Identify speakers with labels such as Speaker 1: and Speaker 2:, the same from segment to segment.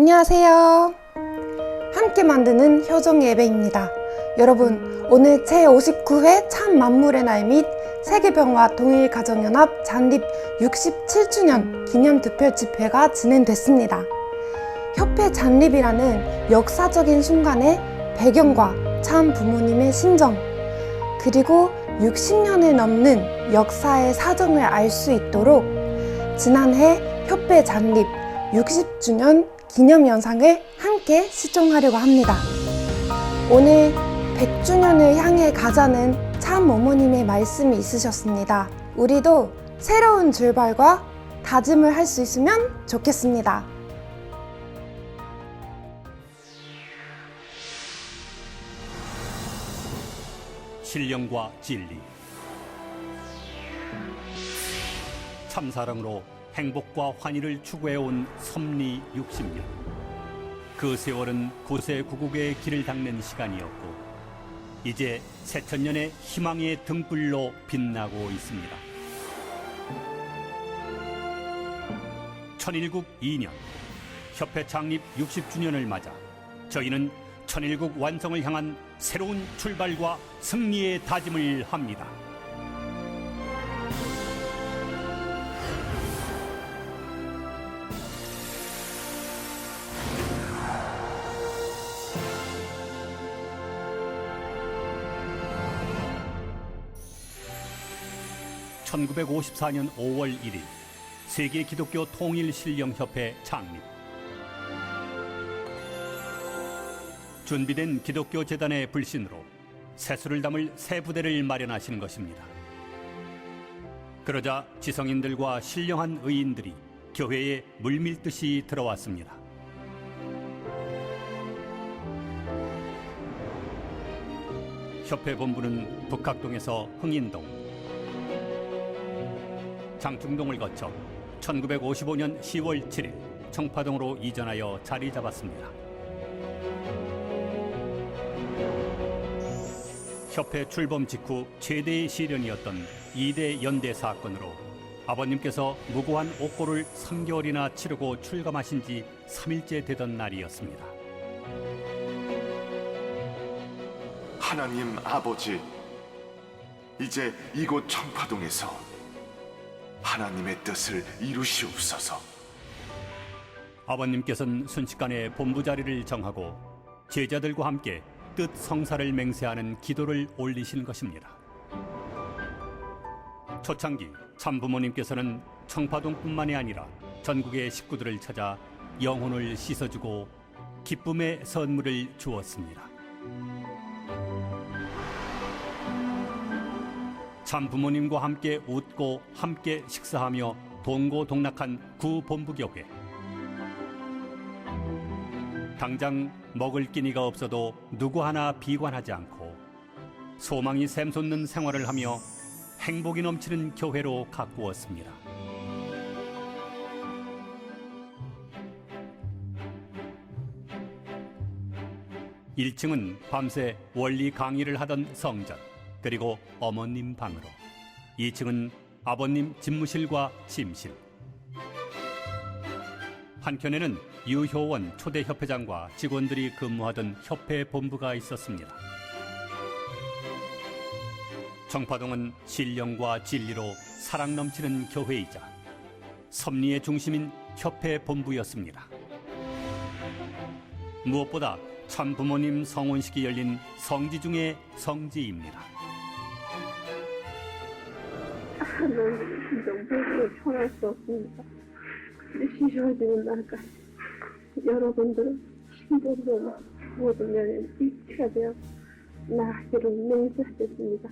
Speaker 1: 안녕하세요. 함께 만드는 효정 예배입니다. 여러분, 오늘 제59회 참 만물의 날 및 세계병화 동일가정연합 창립 67주년 기념특별집회가 진행됐습니다. 협회 창립이라는 역사적인 순간의 배경과 참 부모님의 심정, 그리고 60년을 넘는 역사의 사정을 알 수 있도록 지난해 협회 창립 60주년 기념 영상을 함께 시청하려고 합니다. 오늘 100주년을 향해 가자는 참 어머님의 말씀이 있으셨습니다. 우리도 새로운 출발과 다짐을 할 수 있으면 좋겠습니다.
Speaker 2: 신령과 진리, 참사랑으로 행복과 환희를 추구해온 섭리 60년. 그 세월은 구세구국의 길을 닦는 시간이었고 이제 새천년의 희망의 등불로 빛나고 있습니다. 천일국 2년 협회 창립 60주년을 맞아 저희는 천일국 완성을 향한 새로운 출발과 승리의 다짐을 합니다. (1954년 5월 1일) 세계 기독교 통일 신령협회 창립. 준비된 기독교 재단의 불신으로 세수를 담을 새 부대를 마련하신 것입니다. 그러자 지성인들과 신령한 의인들이 교회에 물밀듯이 들어왔습니다. 협회 본부는 북학동에서 흥인동, 장충동을 거쳐 1955년 10월 7일 청파동으로 이전하여 자리 잡았습니다. 협회 출범 직후 최대의 시련이었던 2대 연대 사건으로 아버님께서 무고한 옥고를 3개월이나 치르고 출감하신 지 3일째 되던 날이었습니다.
Speaker 3: 하나님 아버지, 이제 이곳 청파동에서 하나님의 뜻을 이루시옵소서.
Speaker 2: 아버님께서는 순식간에 본부 자리를 정하고 제자들과 함께 뜻 성사를 맹세하는 기도를 올리신 것입니다. 초창기 참부모님께서는 청파동뿐만이 아니라 전국의 식구들을 찾아 영혼을 씻어주고 기쁨의 선물을 주었습니다. 참부모님과 함께 웃고 함께 식사하며 동고동락한 구본부교회. 당장 먹을 끼니가 없어도 누구 하나 비관하지 않고 소망이 샘솟는 생활을 하며 행복이 넘치는 교회로 가꾸었습니다. (1층은) 밤새 원리 강의를 하던 성전, 그리고 어머님 방으로, 2층은 아버님 집무실과 침실, 한켠에는 유효원 초대 협회장과 직원들이 근무하던 협회 본부가 있었습니다. 청파동은 신령과 진리로 사랑 넘치는 교회이자 섭리의 중심인 협회 본부였습니다. 무엇보다 참부모님 성혼식이 열린 성지 중의 성지입니다.
Speaker 4: 하나님 진정으로 초월할 수 없습니다. 쉬셔지는 날까지 여러분들은 힘들고 모든 면에 일치가 되어 나아가기를 맹세하겠습니다.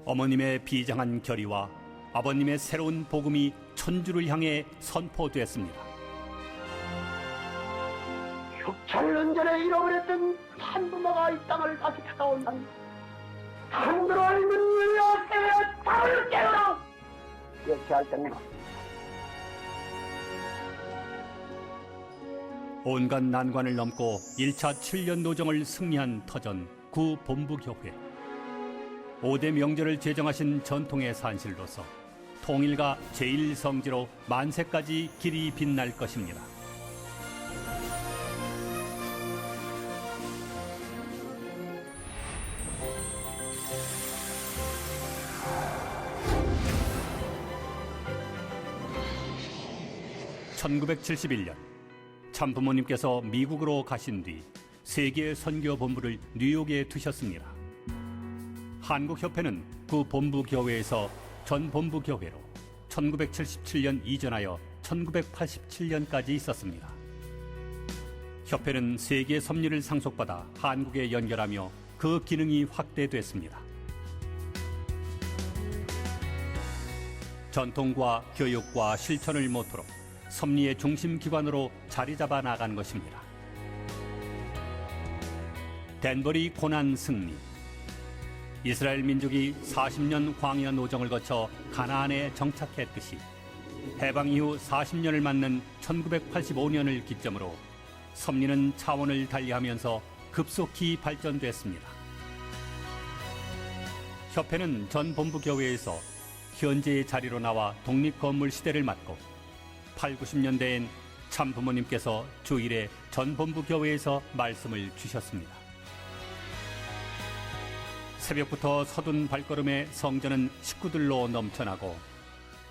Speaker 2: 어머님의 비장한 결의와 아버님의 새로운 복음이 천주를 향해 선포됐습니다.
Speaker 5: 6천년 전에 잃어버렸던 산부모가 이 땅을 다시 찾아온다니, 산으로 알면 여세의 답을 깨우라! 이렇게 할 때입니다.
Speaker 2: 온갖 난관을 넘고 1차 7년 노정을 승리한 터전 구본부교회. 5대 명절을 제정하신 전통의 산실로서 통일과 제1성지로 만세까지 길이 빛날 것입니다. 1971년 참부모님께서 미국으로 가신 뒤 세계 선교 본부를 뉴욕에 두셨습니다. 한국협회는 그 본부 교회에서 전 본부 교회로 1977년 이전하여 1987년까지 있었습니다. 협회는 세계 섭리를 상속받아 한국에 연결하며 그 기능이 확대됐습니다. 전통과 교육과 실천을 모토로 섭리의 중심 기관으로 자리 잡아 나간 것입니다. 댄버리 고난 승리. 이스라엘 민족이 40년 광야 노정을 거쳐 가나안에 정착했듯이 해방 이후 40년을 맞는 1985년을 기점으로 섭리는 차원을 달리하면서 급속히 발전됐습니다. 협회는 전 본부 교회에서 현재의 자리로 나와 독립건물 시대를 맞고 8, 90년대엔 참부모님께서 주일에 전 본부 교회에서 말씀을 주셨습니다. 새벽부터 서둔 발걸음에 성전은 식구들로 넘쳐나고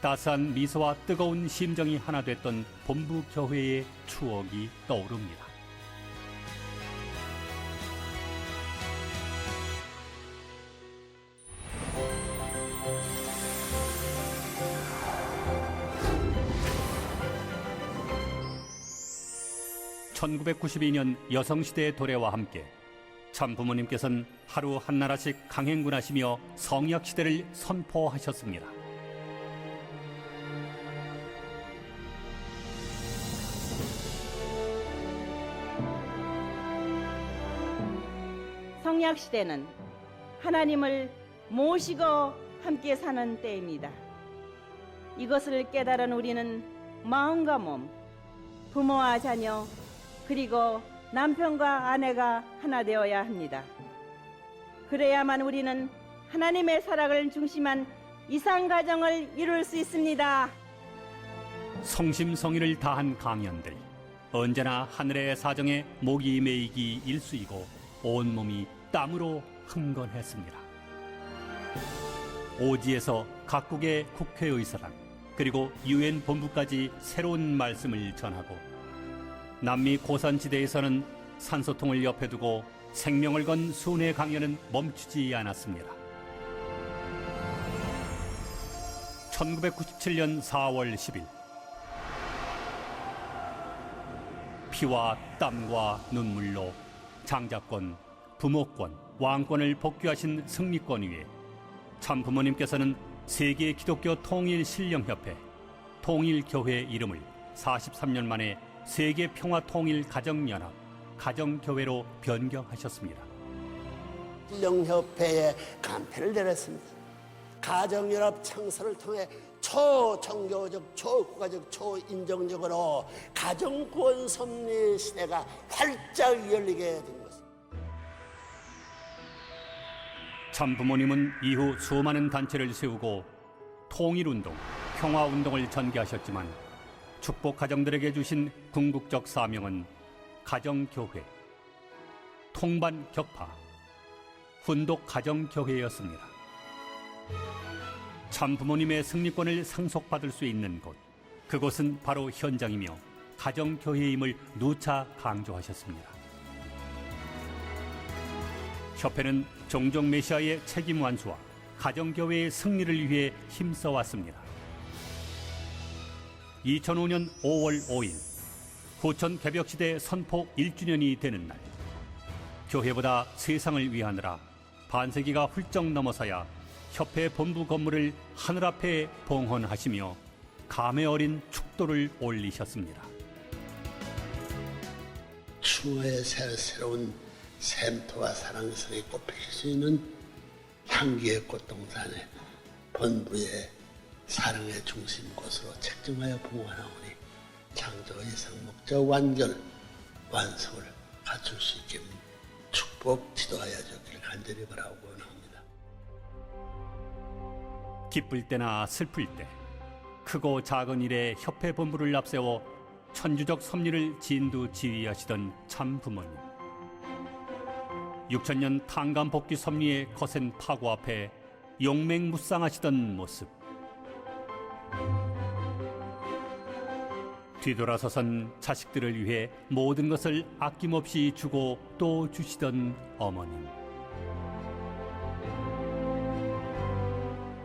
Speaker 2: 따스한 미소와 뜨거운 심정이 하나 됐던 본부 교회의 추억이 떠오릅니다. (1992년) 여성시대의 도래와 함께 참부모님께서는 하루 한나라씩 강행군하시며 성역시대를 선포하셨습니다.
Speaker 6: 성약시대는 하나님을 모시고 함께 사는 때입니다. 이것을 깨달은 우리는 마음과 몸, 부모와 자녀, 그리고 남편과 아내가 하나 되어야 합니다. 그래야만 우리는 하나님의 사랑을 중심한 이상가정을 이룰 수 있습니다.
Speaker 2: 성심성의를 다한 강연들, 언제나 하늘의 사정에 목이 메이기 일쑤이고 온몸이 땀으로 흥건했습니다. 오지에서 각국의 국회의사당 그리고 유엔 본부까지 새로운 말씀을 전하고 남미 고산지대에서는 산소통을 옆에 두고 생명을 건 순회 강연은 멈추지 않았습니다. 1997년 4월 10일 피와 땀과 눈물로 장자권, 부모권, 왕권을 복귀하신 승리권 위에 참부모님께서는 세계 기독교 통일 신령협회 통일교회 이름을 43년 만에 세계 평화 통일 가정연합 가정교회로 변경하셨습니다.
Speaker 5: 신령협회에 간패를 내렸습니다. 가정연합 창설을 통해 초종교적, 초국가적, 초인정적으로 가정구원 섭리 시대가 활짝 열리게 된 것입니다.
Speaker 2: 참부모님은 이후 수많은 단체를 세우고 통일운동, 평화운동을 전개하셨지만 축복 가정들에게 주신 궁극적 사명은 가정교회, 통반격파, 훈독 가정교회였습니다. 참부모님의 승리권을 상속받을 수 있는 곳, 그곳은 바로 현장이며 가정교회임을 누차 강조하셨습니다. 협회는 종종 메시아의 책임 완수와 가정교회의 승리를 위해 힘써왔습니다. 2005년 5월 5일 후천 개벽시대 선포 1주년이 되는 날, 교회보다 세상을 위하느라 반세기가 훌쩍 넘어서야 협회 본부 건물을 하늘 앞에 봉헌하시며 감회 어린 축도를 올리셨습니다.
Speaker 5: 추모의 새로운 샘토와 사랑스럽게 꽃피울 수 있는 향기의 꽃동산에 본부의 사랑의 중심 곳으로 책정하여 봉헌하오니 창조 이상 목적 완결 완성을 갖출 수 있게 축복 지도하여 주기를 간절히 바라고 원합니다.
Speaker 2: 기쁠 때나 슬플 때 크고 작은 일에 협회 본부를 앞세워 천주적 섭리를 진두지휘하시던 참부모님. 6000년 탄감 복귀 섭리의 거센 파고 앞에 용맹무쌍하시던 모습. 뒤돌아서선 자식들을 위해 모든 것을 아낌없이 주고 또 주시던 어머님.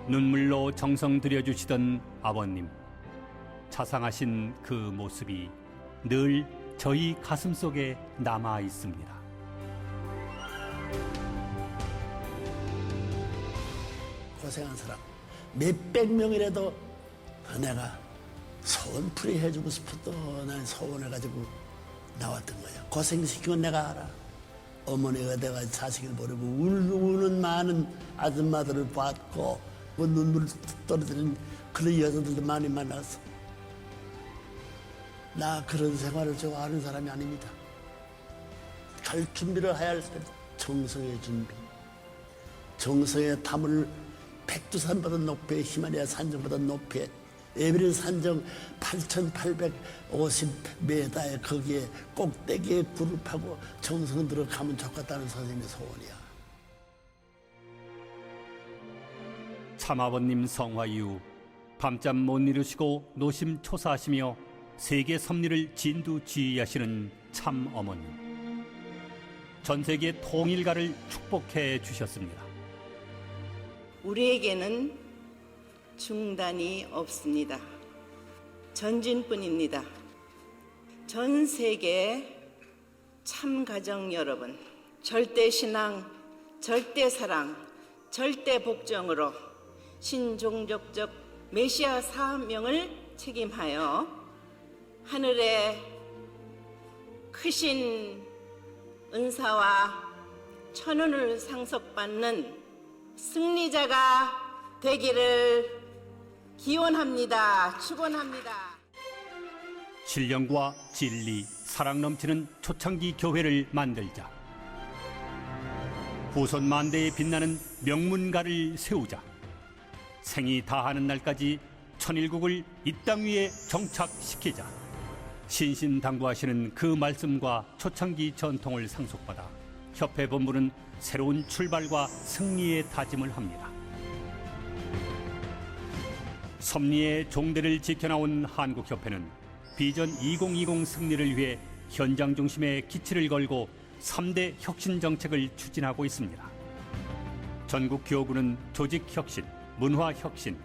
Speaker 2: 눈물로 정성 들여주시던 아버님. 자상하신 그 모습이 늘 저희 가슴 속에 남아 있습니다.
Speaker 5: 고생한 사람 몇백 명이라도 내가 소원풀이 해주고 싶었던 난 소원해가지고 나왔던 거야. 고생시킨 건 내가 알아. 어머니가 내가 자식을 모르고 우는 많은 아줌마들을 봤고 눈물 떨어지는 그런 여자들도 많이 만났어. 나 그런 생활을 좋아하는 사람이 아닙니다. 갈 준비를 해야 할 때 정성의 준비. 정성의 탐을 백두산보다 높이, 히말라야 산정보다 높이, 에베레스트 산정 8,850m에 거기에 꼭대기에 불을 파고 정성 들어가면 좋겠다는 선생님의 소원이야.
Speaker 2: 참아버님 성화 이후 밤잠 못 이루시고 노심초사하시며 세계 섭리를 진두지휘하시는 참 어머님. 전 세계 통일가를 축복해 주셨습니다.
Speaker 6: 우리에게는 중단이 없습니다. 전진뿐입니다. 전 세계 참 가정 여러분, 절대 신앙, 절대 사랑, 절대 복종으로 신종족적 메시아 사명을 책임하여 하늘의 크신 은사와 천운을 상속받는 승리자가 되기를 기원합니다. 축원합니다.
Speaker 2: 신령과 진리, 사랑 넘치는 초창기 교회를 만들자. 후손 만대에 빛나는 명문가를 세우자. 생이 다하는 날까지 천일국을 이 땅 위에 정착시키자. 신신당부하시는 그 말씀과 초창기 전통을 상속받아 협회 본부는 새로운 출발과 승리의 다짐을 합니다. 섭리의 종대를 지켜나온 한국협회는 비전 2020 승리를 위해 현장 중심의 기치를 걸고 3대 혁신 정책을 추진하고 있습니다. 전국 교구는 조직혁신, 문화혁신,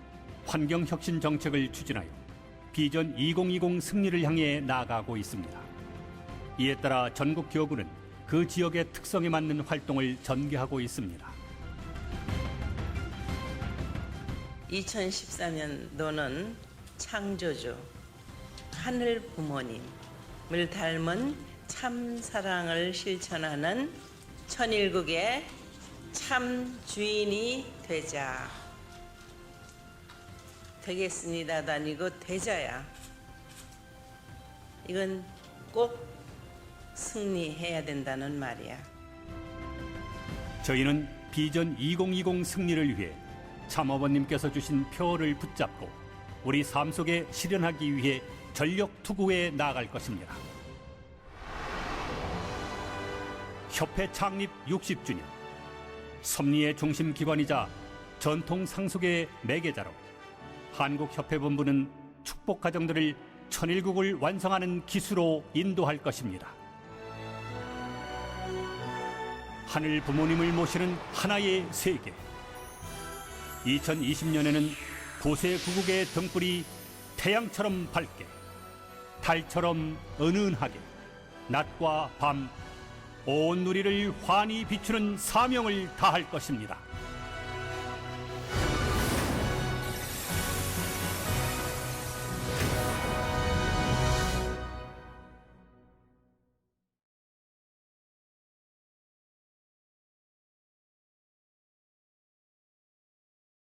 Speaker 2: 환경혁신 정책을 추진하여 비전 2020 승리를 향해 나아가고 있습니다. 이에 따라 전국 교구는 그 지역의 특성에 맞는 활동을 전개하고 있습니다.
Speaker 6: 2014년도는 창조주 하늘 부모님을 닮은 참 사랑을 실천하는 천일국의 참 주인이 되자. 되겠습니다도 아니고 되자야. 이건 꼭 승리해야 된다는 말이야.
Speaker 2: 저희는 비전 2020 승리를 위해 참어머님께서 주신 표어를 붙잡고 우리 삶 속에 실현하기 위해 전력 투구해 나아갈 것입니다. 협회 창립 60주년, 섭리의 중심 기관이자 전통 상속의 매개자로 한국협회본부는 축복 가정들을 천일국을 완성하는 기수로 인도할 것입니다. 하늘 부모님을 모시는 하나의 세계. 2020년에는 9세 구국의 등불이 태양처럼 밝게, 달처럼 은은하게, 낮과 밤 온 누리를 환히 비추는 사명을 다할 것입니다.